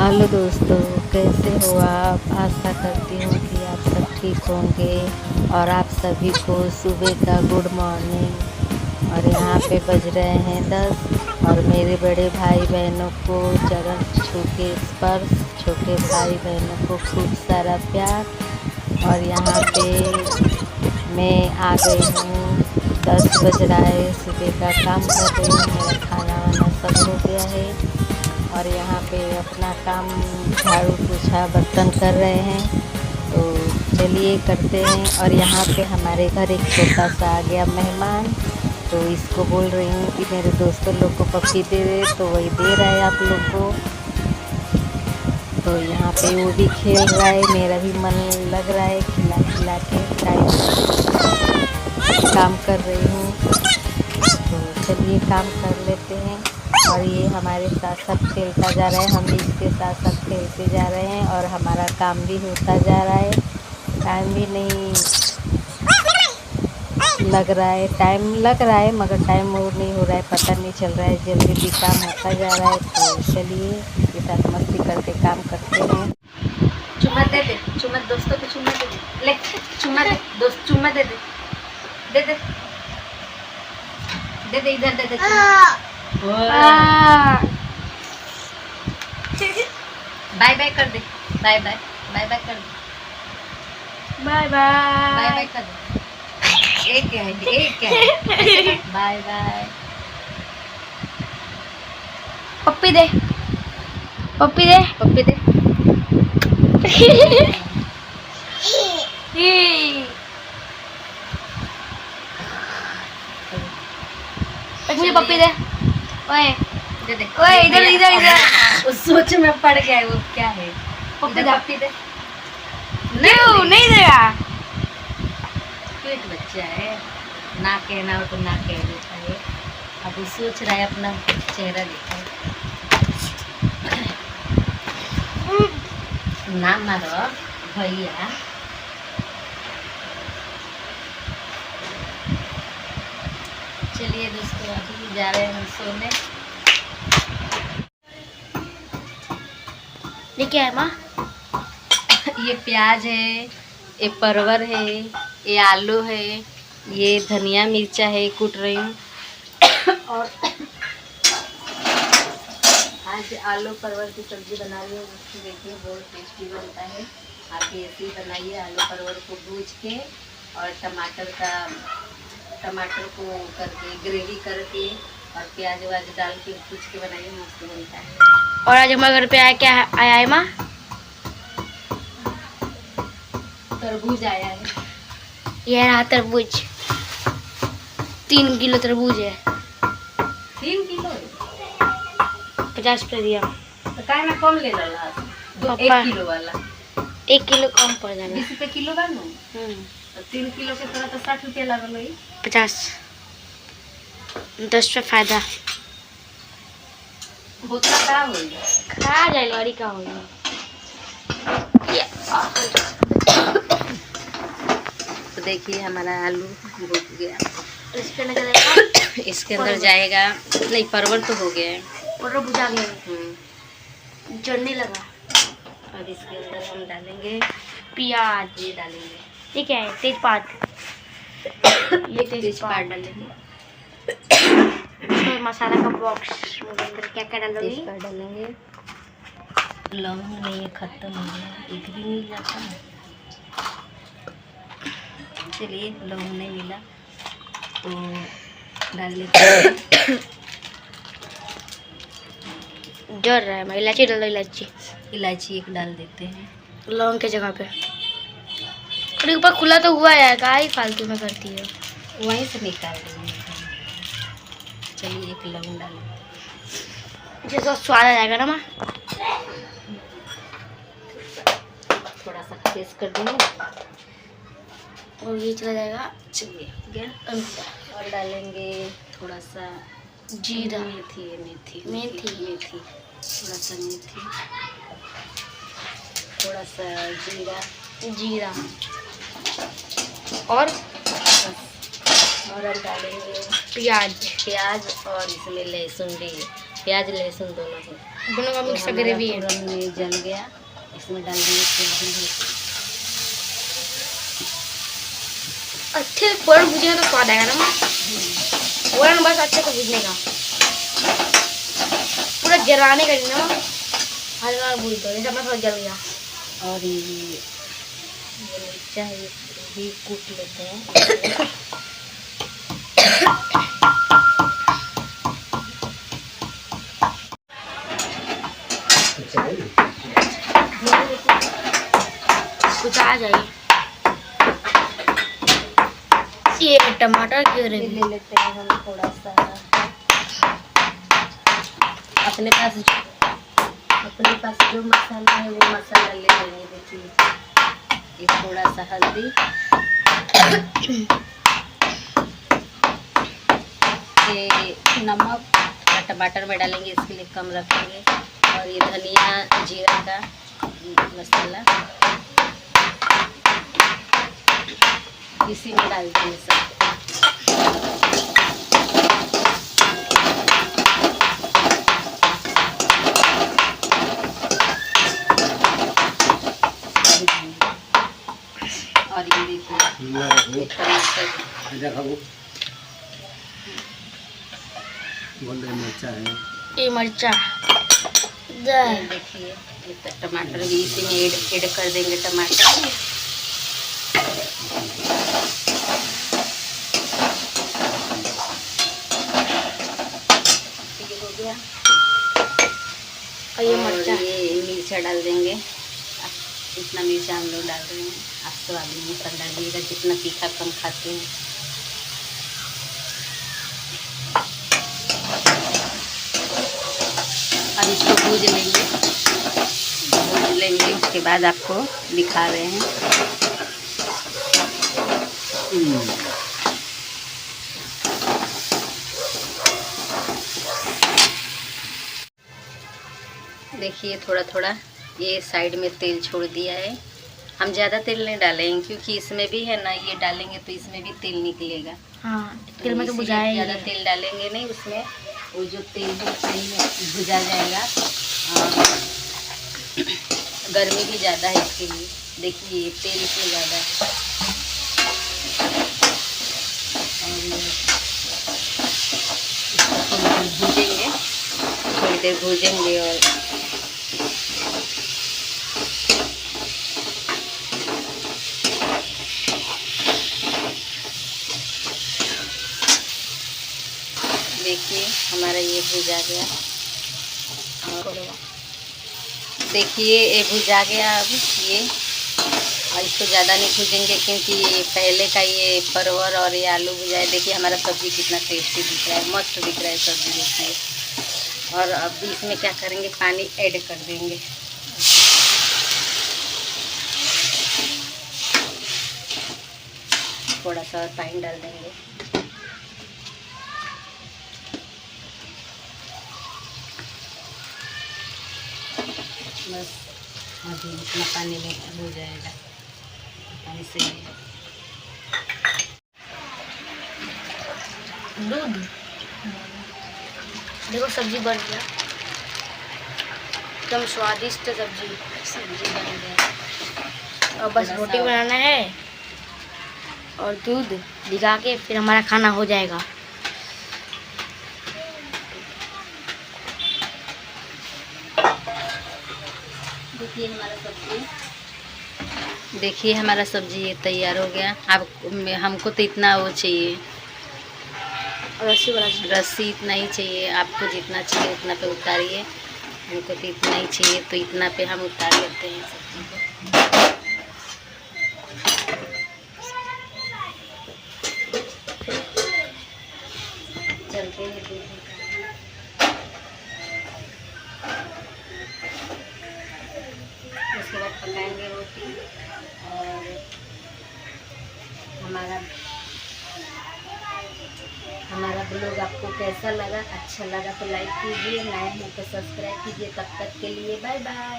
Hello दोस्तों, कैसे हो आप? आशा करती हूँ कि आप सब ठीक होंगे और आप सभी को सुबह का गुड मॉर्निंग। और यहाँ पे बज रहे हैं 10 और मेरे बड़े भाई बहनों को चरण छू के स्पर्श, छोटे भाई बहनों को खूब सारा प्यार। और यहाँ पे मैं आ गई हूँ, 10 बज रहा है, सुबह का काम कर रही हूँ। मेरा खाना वाना सब हो गया है और यहाँ पे अपना काम झाड़ू पोछा बर्तन कर रहे हैं। तो चलिए करते हैं। और यहाँ पे हमारे घर एक छोटा सा आ गया मेहमान, तो इसको बोल रही हूँ कि मेरे दोस्तों लोग को पप्पी दे दे, तो वही दे रहा है आप लोग को। तो यहाँ पे वो भी खेल रहा है, मेरा भी मन लग रहा है खिला खिला के। टाइम काम कर रही हूँ, तो चलिए काम कर लेते हैं। और ये हमारे साथ साथ खेलता जा रहा है, हम भी इसके साथ साथ खेलते जा रहे हैं और हमारा काम भी होता जा रहा है। टाइम भी नहीं लग रहा है, टाइम लग रहा है मगर टाइम और नहीं हो रहा है, पता नहीं चल रहा है, जल्दी भी काम होता जा रहा है। तो चलिए इसके साथ मस्ती करते काम करते हैं। चुम्मा दे दे, चुम्मा दोस्तों को चुम्मा दे दे, ले चुम्मा दे, दोस्त चुम्मा दे दे, दे दे दे दे, इधर दे दे बाय बाय कर दे, बाय बाय, बाय बाय कर दे, बाय बाय, बाय बाय कर दे। एक क्या है, एक क्या है, बाय बाय। पप्पी दे, पप्पी दे, पप्पी दे। मुझे पप्पी दे। ओए दे दे, ओए इधर इधर इधर। उस सोच में पड़ गया है, वो क्या है, पप्पी इधर दे। पप्पी दे। नहीं देगा। क्यूट बच्चा है, ना कहना हो तो ना कह देता है। अब वो सोच रहा है, अपना चेहरा देखा है। ना मारो भैया। चलिए दोस्तों, अभी जा रहे हैं हम सोने। ये क्या है माँ? ये प्याज है, ये परवर है, ये आलू है, ये धनिया मिर्चा है, कूट रही हूँ। और आज आलू परवर की सब्जी बना रही हूँ, उसकी देखिए बहुत टेस्टी बनता है। आप भी ऐसे ही बनाइए, आलू परवर को भूज के और टमाटर को करके ग्रेवी करके और प्याज व्याज डाल के भूज के बनाइए, मस्त बनता है। और आज हमारे घर पे आया क्या आया है माँ? तरबूज आया है। ये रहा तरबूज, 3 किलो तरबूज है। 3 किलो 50 रुपये दिया। तो काय ना कम ले लो, 1 किलो वाला 1 किलो कम पड़ जाएगा। 20 रुपये किलो बा नु। तो 3 किलो के तरह तो 60 रुपये लगल है। 50, 10 रुपये फायदा। होता का हो खा जाए लड़ी का हो। तो देखिए हमारा आलू भून गया, इसके अंदर जाएगा, इसके अंदर जाएगा, नहीं परवल तो हो गया है। और बुझा गया, जलने लगा। और इसके अंदर हम डालेंगे प्याज। ये डालेंगे, ये क्या है? तेजपात। ये तेजपात डालेंगे, इसमें मसाला का बॉक्स अंदर क्या क्या डालोगी? तेजपात डालेंगे। लौंग नहीं, खत्म हो गया, एक भी नहीं जाता है। चलिए लौंग नहीं मिला तो डाल लेते हैं। जल रहा है, मैं इलायची डाल दो। इलायची एक डाल देते हैं लौंग के जगह पे। और ऊपर खुला तो हुआ है, काय फालतू में करती है। वहीं से निकाल देंगे। चलिए एक लौंग डाल, जैसा स्वाद आ जाएगा ना माँ। थोड़ा सा फ्रेश कर देंगे और ये चला जाएगा। चलिए गया। और डालेंगे थोड़ा सा जीरा, मेथी, थोड़ा सा मेथी, थोड़ा सा जीरा और हम डालेंगे प्याज। और इसमें लहसुन भी, प्याज लहसुन दोनों है। दोनों का तो मिक्स हमारा ग्रेवी है। पूरन में जल गया, इसमें डाल देंगे तेल भी। अच्छे से पूरा भुजेगा तो स्वाद आएगा ना। पूरा बस अच्छे से भुजने का, पूरा जलाने का नहीं ना, हल्का भून दो जैसे अपना थोड़ा जल गया। और ये मिर्चा ये भी कूट लेते हैं। कुछ आ जाए। ये टमाटर की ये ग्रेवी ले लेते हैं हम थोड़ा सा। अपने पास जो मसाला है वो मसाला ले लेंगे। देखिए ये थोड़ा सा हल्दी, ये नमक, टमाटर में डालेंगे इसके लिए कम रखेंगे, और ये धनिया जीरा का मसाला इसी में डाल देंगे सब। और ये देखिए ये मिर्चा ये देखिए ये तो टमाटर भी इसी में ऐड कर देंगे। टमाटर ये हो गया। और ये और मिर्चा ये मिर्चा डाल देंगे। इतना मिर्चा हम लोग डाल रहे हैं, आप स्वाद अनुसार डालिएगा, जितना तीखा कम खाते हैं। अब इसको भूज लेंगे, उसके बाद आपको दिखा रहे हैं। देखिए थोड़ा थोड़ा ये साइड में तेल छोड़ दिया है। हम ज़्यादा तेल नहीं डालेंगे क्योंकि इसमें भी है ना, ये डालेंगे तो इसमें भी तेल निकलेगा। हाँ, तेल में तो इसीलिए बुझाएगा। ज़्यादा तेल डालेंगे नहीं, उसमें वो जो तेल है तेल में भुजा जाएगा। और गर्मी भी ज़्यादा है इसके लिए। देखिए तेल इसमें ज़्यादा है। और भूजेंगे, थोड़ी देर भूजेंगे। और देखिए हमारा ये भुजा गया। और देखिए ये भुजा गया। अब ये और इसको ज़्यादा नहीं भूजेंगे क्योंकि ये पहले का ये परवल और ये आलू भुजाए। देखिए हमारा सब्ज़ी कितना टेस्टी दिख रहा है, मस्त दिख रहा है सब्ज़ी। देखिए और अब इसमें क्या करेंगे, पानी ऐड कर देंगे। थोड़ा सा और पानी डाल देंगे। बस अभी इतना पानी में हो जाएगा, पानी से दूध। देखो सब्जी बन गया, एकदम स्वादिष्ट सब्जी बन गया। और बस रोटी बनाना है और दूध भिगा के फिर हमारा खाना हो जाएगा। देखिए हमारा सब्जी ये तैयार हो गया। अब हमको तो इतना वो चाहिए, रस्सी वाला रस्सी इतना ही चाहिए। आपको जितना चाहिए उतना पे उतारिए, हमको तो इतना ही चाहिए तो इतना पे हम उतार लेते हैं सब्जी को। चलते हैं उसके बाद पकाएंगे रोटी। और हमारा ब्लॉग आपको कैसा लगा, अच्छा लगा तो लाइक कीजिए, नए हैं तो सब्सक्राइब कीजिए। तब तक के लिए बाय बाय।